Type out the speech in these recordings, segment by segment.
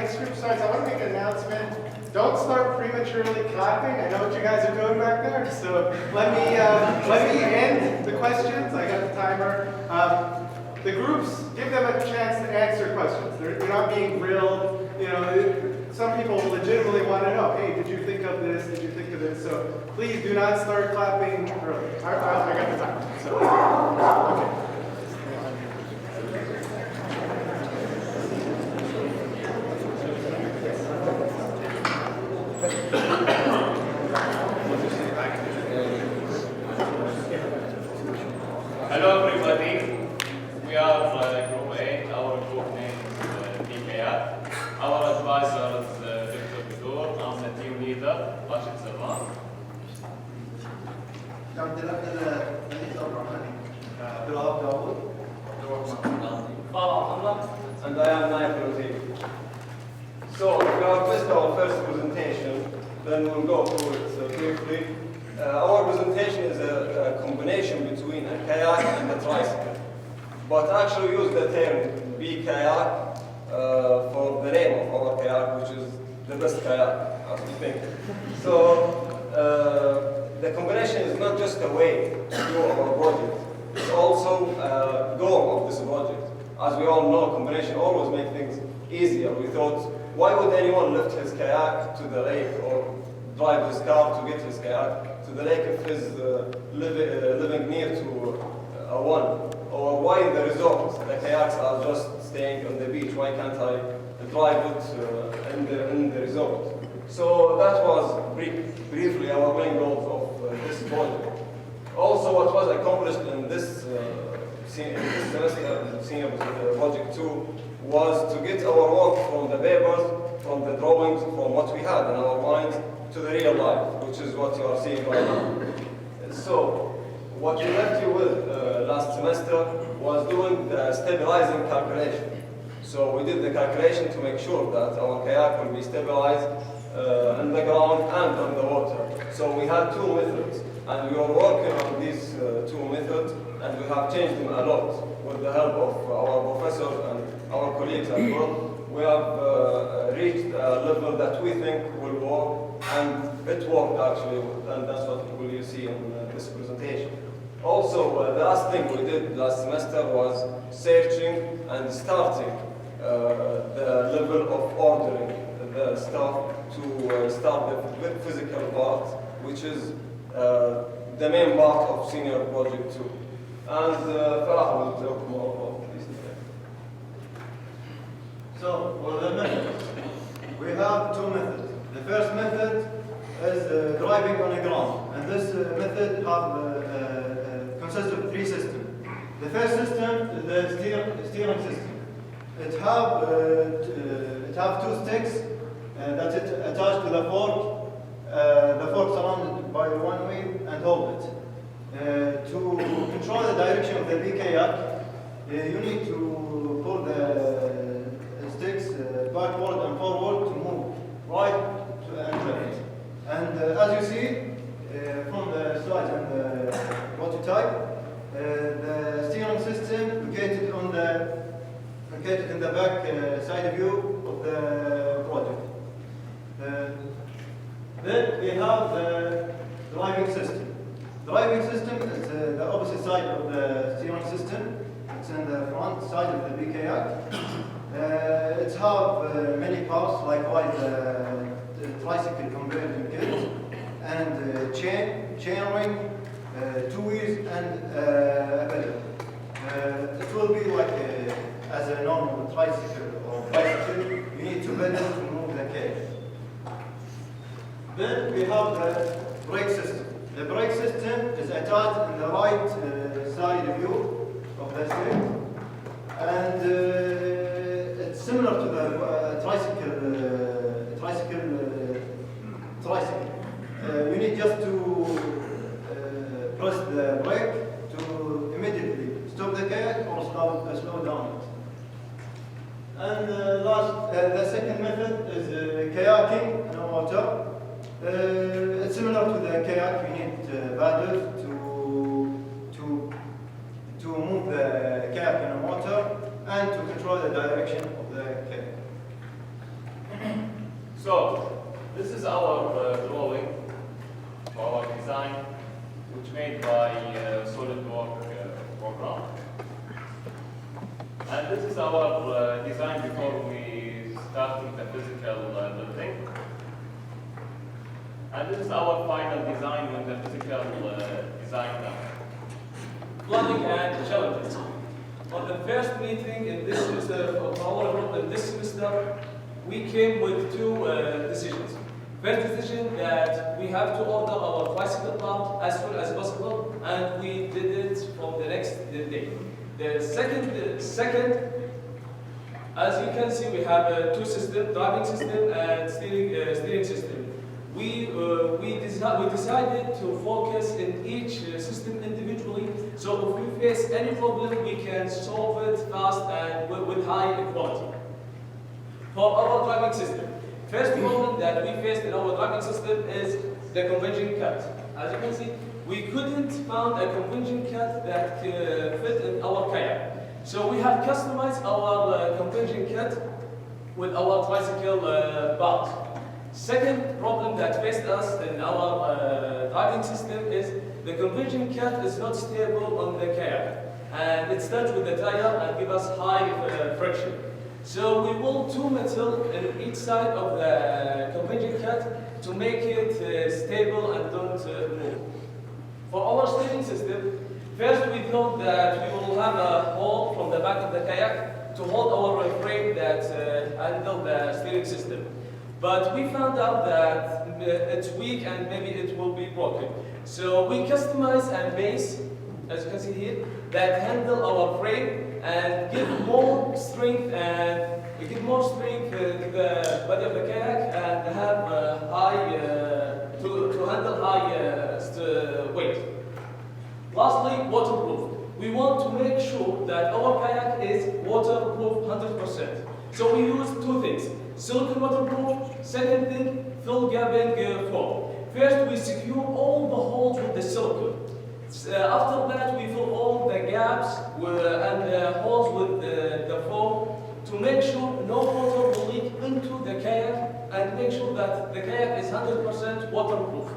next group starts, I want to make an announcement. Don't start prematurely clapping. I know what you guys are doing back there. So let me end the questions. I got the timer. The groups, give them a chance to answer questions. They're not being grilled. You know, some people legitimately want to know, hey, did you think of this? Did you think of this? So please do not start clapping early. I got the timer. So, okay. Hello everybody, we are Group A, our group name is B-Kayak. Our advisor is Dr. Baddour, I'm the team leader, Rashed Salman. Abdulaziz Albahrani, Abdulwahab Dawood, Abdulrahman AlGhamdi. Falah Alhamlan, and I am Naiaf Alotaibi. So, we have just our first presentation, then we'll go through it briefly. Our presentation is a combination between a kayak and a tricycle, but actually use the term B-Kayak for the name of our kayak, which is the best kayak, as we think. So, the combination is not just a way to do our project, it's also a goal of this project. As we all know, combination always makes things easier. We thought, why would anyone lift his kayak to the lake or drive his car to get his kayak to the lake if he's living near to a one? Or why in the resort the kayaks are just staying on the beach? Why can't I drive it in the resort? So that was briefly our main goals of this project. Also, what was accomplished in this semester, senior project 2, was to get our work from the papers, from the drawings, from what we had in our minds, to the real life, which is what you are seeing right now. So, what we left you with last semester was doing the stabilizing calculation. So we did the calculation to make sure that our kayak will be stabilized in the ground and on the water. So we had two methods, and we were working on these two methods, and we have changed them a lot with the help of our professor and our colleagues as well. We have reached a level that we think will work, and it worked actually, and that's what you will see in this presentation. Also, the last thing we did last semester was searching and starting the level of ordering the stuff to start the physical part, which is the main part of senior project 2. And Falah will talk more about this today. So, for the methods, we have two methods. The first method is driving on the ground, and this method consists of three systems. The first system is the steering system. It have two sticks that it attached to the fork. The fork surrounded by one wheel and hold it. To control the direction of the B-Kayak, you need to pull the sticks backward and forward to move right and left. And as you see from the slide and the prototype, the steering system located in the back side view of the project. Then we have the driving system. Driving system is the opposite side of the steering system. It's in the front side of the B-Kayak. It has many parts, likewise the tricycle conversion kit, and chain ring, two wheels, and a pedal. It will be like as a normal tricycle or bicycle. You need to pedal to move the cage. Then we have the brake system. The brake system is attached in the right side view of the steering, and it's similar to the tricycle. You need just to press the brake to immediately stop the kayak or slow down it. And the second method is kayaking in water. It's similar to the kayak. You need paddles to move the kayak in the water and to control the direction of the kayak. And this is our design before we started the physical building. And this is our final design when the physical design done. Planning and challenges. On the first meeting in this semester of our group in this semester, we came with two decisions. First decision that we have to order our bicycle pump as soon as possible, and we did it from the next day. The second, as you can see, we have two systems: driving system and steering system. We decided to focus in each system individually, so if we face any problem, we can solve it fast and with high quality. For our driving system, first problem that we faced in our driving system is the convention cut. As you can see, we couldn't find a convention cut that fit in our kayak. So we have customized our convention cut with our tricycle part. Second problem that faced us in our driving system is the convention cut is not stable on the kayak, and it starts with the tire and give us high friction. So we will two metal in each side of the convention cut to make it stable and don't move. For our steering system, first we thought that we will have a hole from the back of the kayak to hold our frame that handle the steering system. But we found out that it's weak and maybe it will be broken. So we customized a base, as you can see here, that handle our frame and give more strength to the body of the kayak and have to handle high weight. Lastly, waterproof. We want to make sure that our kayak is waterproof 100%. So we use two things: silicone waterproof. Second thing, fill gapping foam. First, we secure all the holes with the silicone. After that, we fill all the gaps and the holes with the foam to make sure no water will leak into the kayak and make sure that the kayak is 100% waterproof.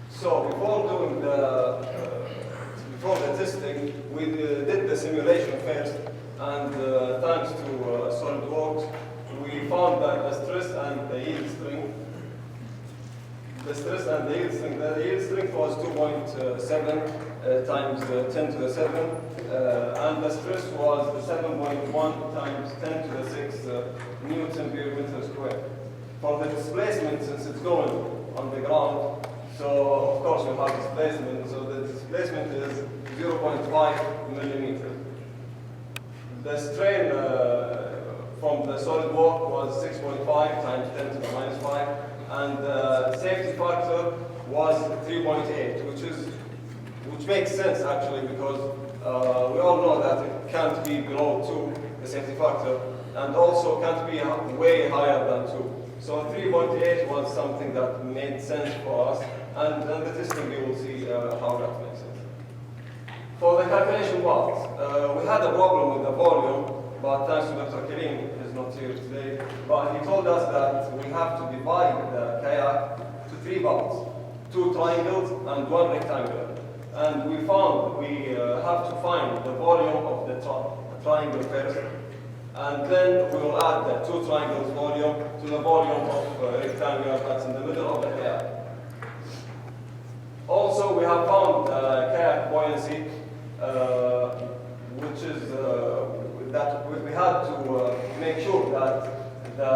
So before the testing, we did the simulation first, and thanks to SolidWorks, we found that the stress and the yield strength was 2.7 times 10 to the 7, and the stress was 7.1 times 10 to the 6 Newton per meter square. For the displacement, since it's going on the ground, so of course we have displacement, so the displacement is 0.5 millimeters. The strain from the solid work was 6.5 times 10 to the minus 5, and the safety factor was 3.8, which makes sense actually, because we all know that it can't be below 2, the safety factor, and also can't be way higher than 2. So 3.8 was something that made sense for us, and in the testing you will see how that makes sense. For the calculation part, we had a problem with the volume, but thanks to Dr. Karim, he's not here today, but he told us that we have to divide the kayak to 3 parts, 2 triangles and 1 rectangle. And we found we have to find the volume of the triangle first, and then we will add the 2 triangles volume to the volume of rectangle that's in the middle of the kayak. Also, we have found kayak buoyancy, which is that we had to make sure that the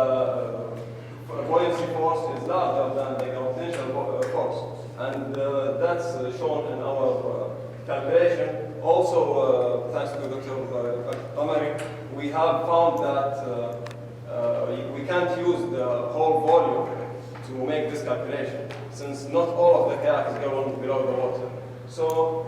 buoyancy force is larger than the gravitational force, and that's shown in our calculation. Also, thanks to Dr. Qamari, we have found that we can't use the whole volume to make this calculation, since not all of the kayak is going below the water. So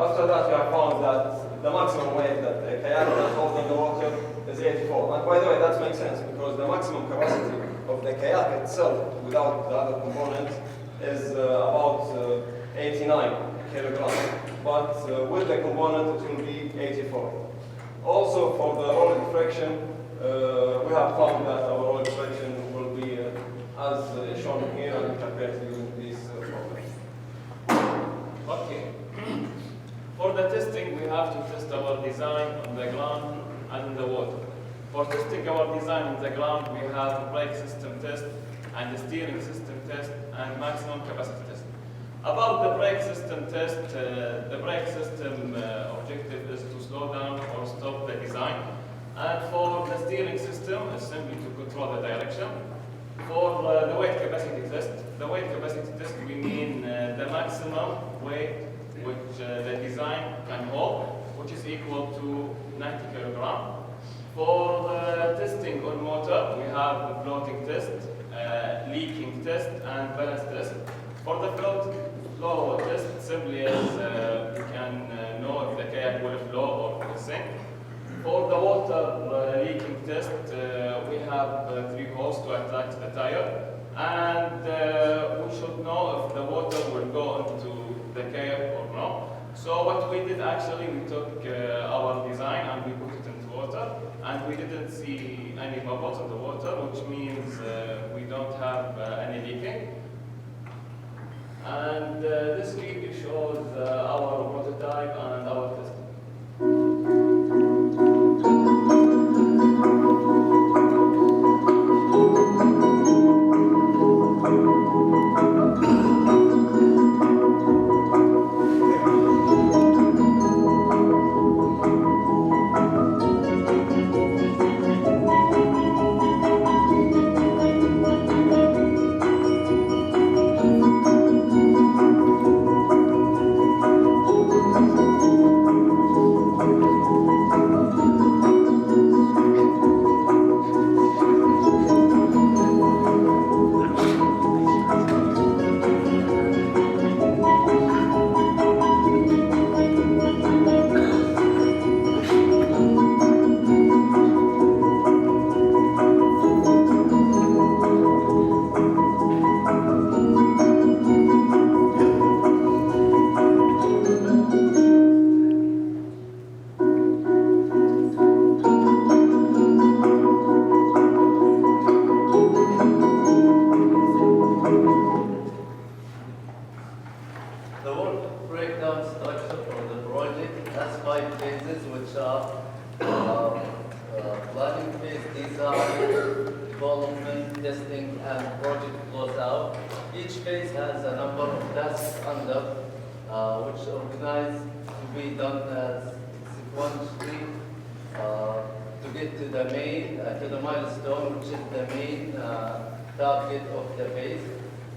after that, we have found that the maximum weight that the kayak can hold in the water is 84. And by the way, that makes sense, because the maximum capacity of the kayak itself, without the other components, is about 89 kilograms. But with the component, it will be 84. Also, for the rolling friction, we have found that our rolling friction will be as shown here and calculated using these problems. Okay. For the testing, we have to test our design on the ground and in the water. For testing our design on the ground, we have a brake system test and a steering system test and maximum capacity test. About the brake system test, the brake system objective is to slow down or stop the design. And for the steering system, it's simply to control the direction. For the weight capacity test, we mean the maximum weight which the design can hold, which is equal to 90 kilograms. For the testing on motor, we have floating test, leaking test, and balance test. For the flow test, simply as we can know if the kayak will flow or will sink. For the water leaking test, we have 3 holes to attach the tire, and we should know if the water will go into the kayak or not. So what we did actually, we took our design and we put it into water, and we didn't see any bubbles in the water, which means we don't have any leaking. And this video shows our prototype and our testing.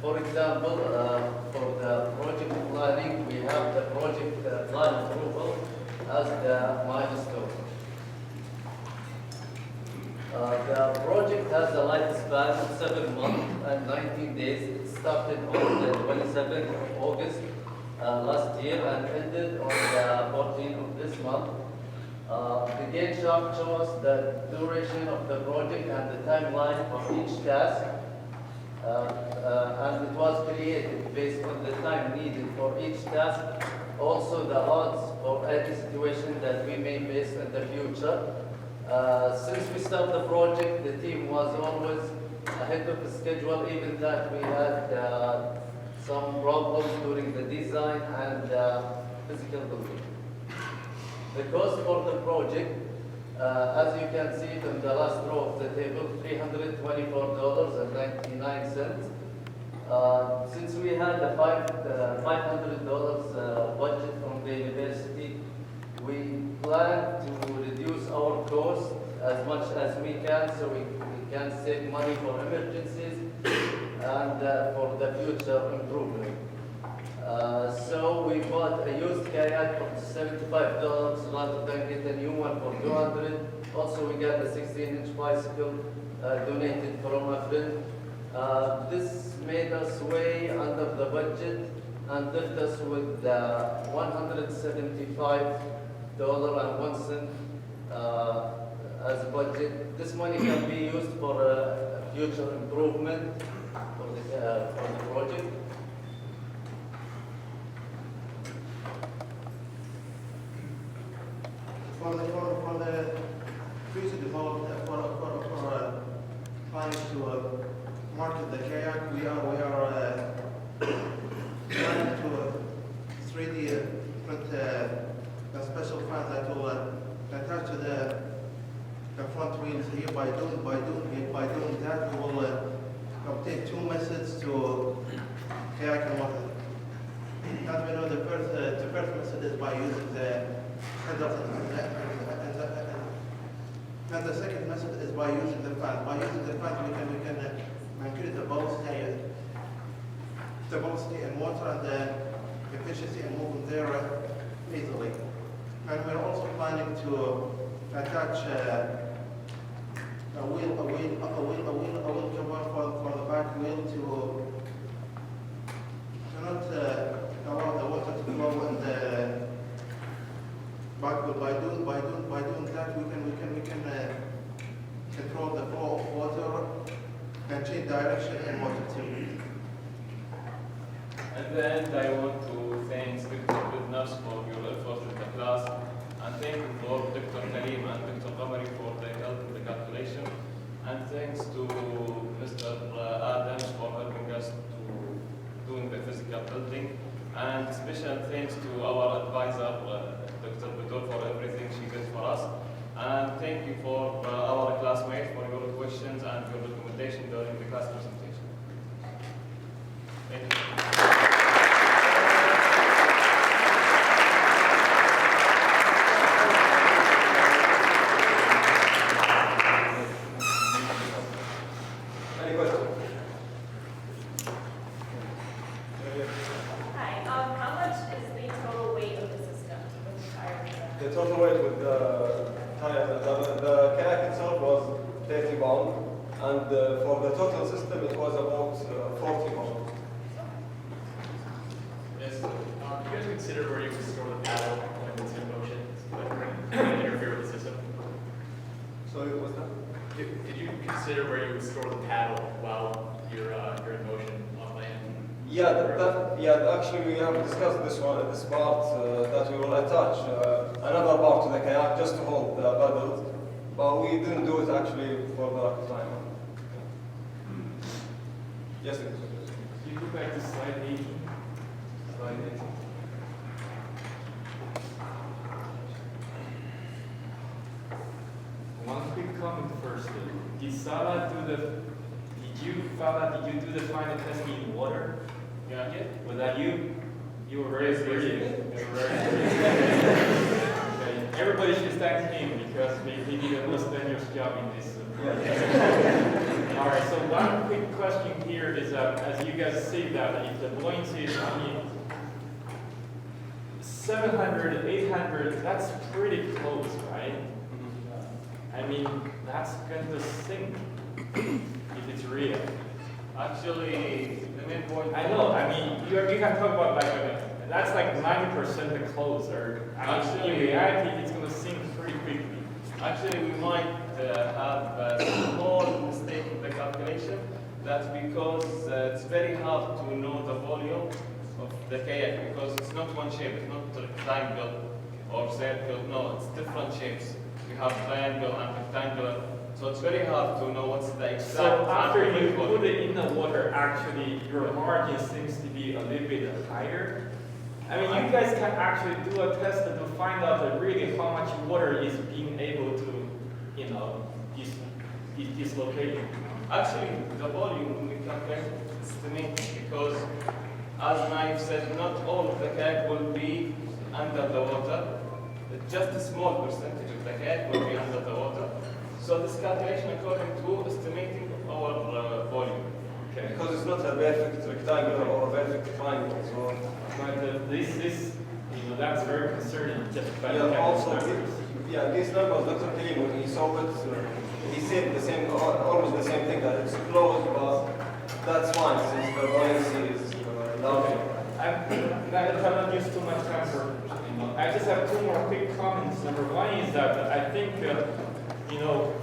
For example, for the project planning, we have the project plan approval as the milestone. The project has a lifespan of 7 months and 19 days. It started on the 27th of August last year and ended on the 14th of this month. The Gantt chart shows the duration of the project and the timeline for each task. And it was created based on the time needed for each task, also the odds for any situation that we may face in the future. Since we started the project, the team was always ahead of the schedule, even that we had some problems during the design and physical building. The cost for the project, as you can see it in the last row of the table, $324.99. Since we had a $500 budget from the university, we plan to reduce our costs as much as we can so we can save money for emergencies and for the future improvement. So we bought a used kayak for $75 rather than get a new one for $200. Also, we got a 16-inch bicycle donated from a friend. This made us way under the budget and left us with $175.01 as a budget. This money can be used for future improvement for the project. For the future development, for trying to market the kayak, we are trying to 3D print the special fans that will attach to the front wheels here. By doing that, we will obtain two methods to kayak and water. As we know, the first method is by using the pedals and the second method is by using the fan. By using the fan, we can increase the velocity in water and the efficiency in moving there easily. And we're also planning to attach a wheel cover for the back wheel to not allow the water to flow in the back wheel. By doing that, we can control the flow of water and change direction in water too. At the end, I want to thank Dr. Baddour for your effort in the class, and thank you for Dr. Karim and Dr. Qamari for their help in the calculation, and thanks to Mr. Adams for helping us to doing the physical building, and special thanks to our advisor, Dr. Baddour, for everything she did for us, and thank you for our classmates for your questions and your recommendation during the class presentation. Thank you. Any questions? Hi, how much is the total weight of the system with the tires? The total weight with the tires, the kayak itself was 30 pounds, and for the total system it was about 40 pounds. Yes. Do you guys consider where you can store the paddle when it's in motion to interfere with the system? So it was that? Did you consider where you would store the paddle while you're in motion on land? Yeah, actually we have discussed this part that we will attach another part to the kayak just to hold the paddles, but we didn't do it actually for the lack of time. Yes, it is. Can you go back to slide 18? Slide 18. One quick comment first. Did you do the final testing in water? Yeah. Was that you? You were very serious. Okay. Everybody should thank him because he did a most strenuous job in this. All right, so one quick question here is as you guys see that if the buoyancy is only 700, 800, that's pretty close, right? I mean, that's going to sink if it's real. Actually, the main point. I know. I mean, you can talk about that's like 90% closer. In reality, it's going to sink pretty quickly. Actually, we might have a small mistake in the calculation. That's because it's very hard to know the volume of the kayak because it's not one shape. It's not rectangle or circle. No, it's different shapes. We have triangle and rectangular. So it's very hard to know what's the exact. So after you put it in the water, actually your margin seems to be a little bit higher. I mean, you guys can actually do a test to find out really how much water is being able to, dislocate. Actually, the volume we can estimate because, as Naiaf said, not all of the kayak will be under the water. Just a small percentage of the kayak will be under the water. So this calculation according to estimating our volume. Okay. Because it's not a perfect rectangle or a perfect triangle. So But that's very concerning. Just by yeah, looking at also these numbers. these numbers, Dr. Karim, when he saw it, he said the same, almost the same thing, that it's close, but that's fine since the buoyancy is larger. I cannot use too much time for. I just have two more quick comments. Number one is that I think.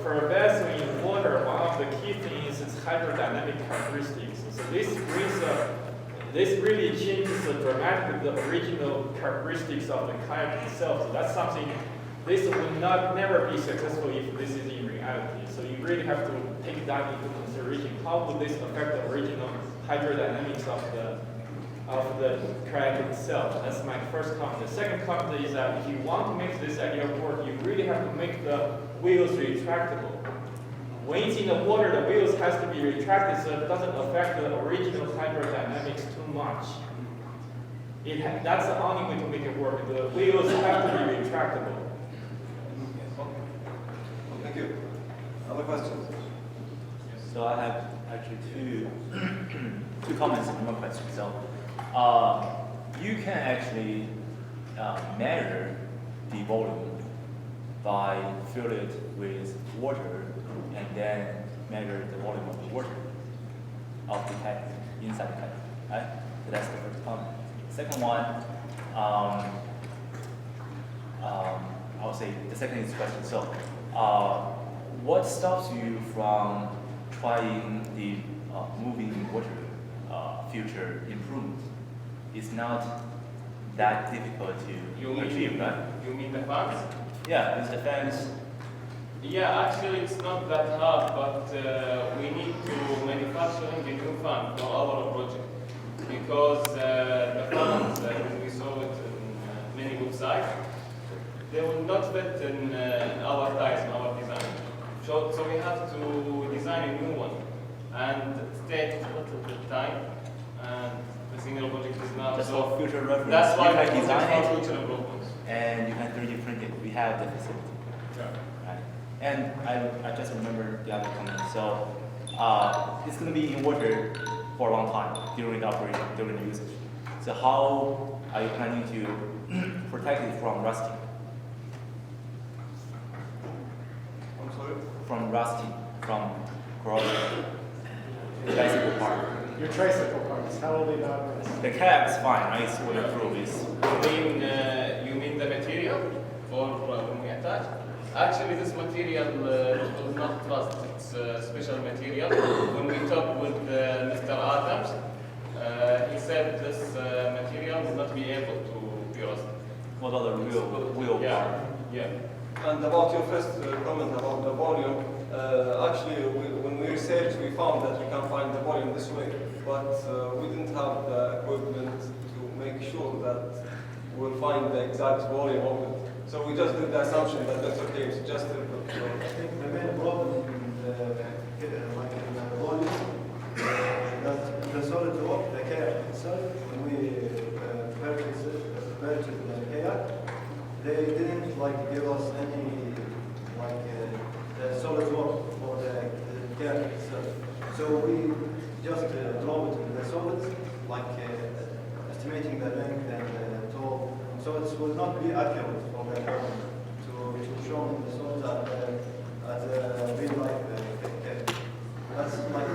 For a vessel in water, one of the key things is hydrodynamic characteristics. So this really changes dramatically the original characteristics of the kayak itself. So that's something, this will never be successful if this is in reality. So you really have to take that into consideration. How would this affect the original hydrodynamics of of the kayak itself. That's my first comment. The second comment is that if you want to make this idea work, you really have to make the wheels retractable. When it's in the water, the wheels has to be retracted so it doesn't affect the original hydrodynamics too much. That's the only way to make it work. The wheels have to be retractable. Thank you. Other questions? So I have actually two comments and one question. So you can actually measure the volume by fill it with water and then measure the volume of the water of the tank inside the tank, right? So that's the first comment. Second one, I would say the second is question. So, what stops you from trying the moving water future improvement? It's not that difficult to achieve, right? You mean the fans? Yeah, it's the fans. Yeah, actually it's not that hard, but we need to manufacture a new fan for our project. Because the fans, we saw it in many websites, they will not fit in our size, in our design. So we have to design a new one. And it takes a little bit time. And the single project is now. Just so for future reference, that's why you we can design for it future improvements. and you can 3D print it. We have the facility. Sure. Right. And I just remember the other comment. So it's going to be in water for a long time during the operation, during the usage. So how are you planning to protect it from rusting? I'm sorry? From rusting, from corrosion. The bicycle part. Your tricycle parts, how will they not rust? The kayak's fine, right? It's waterproof. You mean the material for when we attach? Actually, this material will not rust. It's a special material. When we talked with Mr. Adams, he said this material will not be able to be rusted. What about the wheel Yeah. part? Yeah. And about your first comment about the volume, actually, when we researched, we found that we can find the volume this way, but we didn't have the equipment to make sure that we'll find the exact volume of it. So we just did the assumption that that's okay, it's just a I think the main problem in the volume, that the solid rock, the kayak itself, when we purchased the kayak, they didn't give us any the solid rock for the kayak itself. So we just drove it in the solids, estimating the length and the tall. So it will not be accurate for the problem to show the solids as a real life kayak. That's one.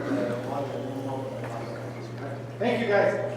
Thank you guys.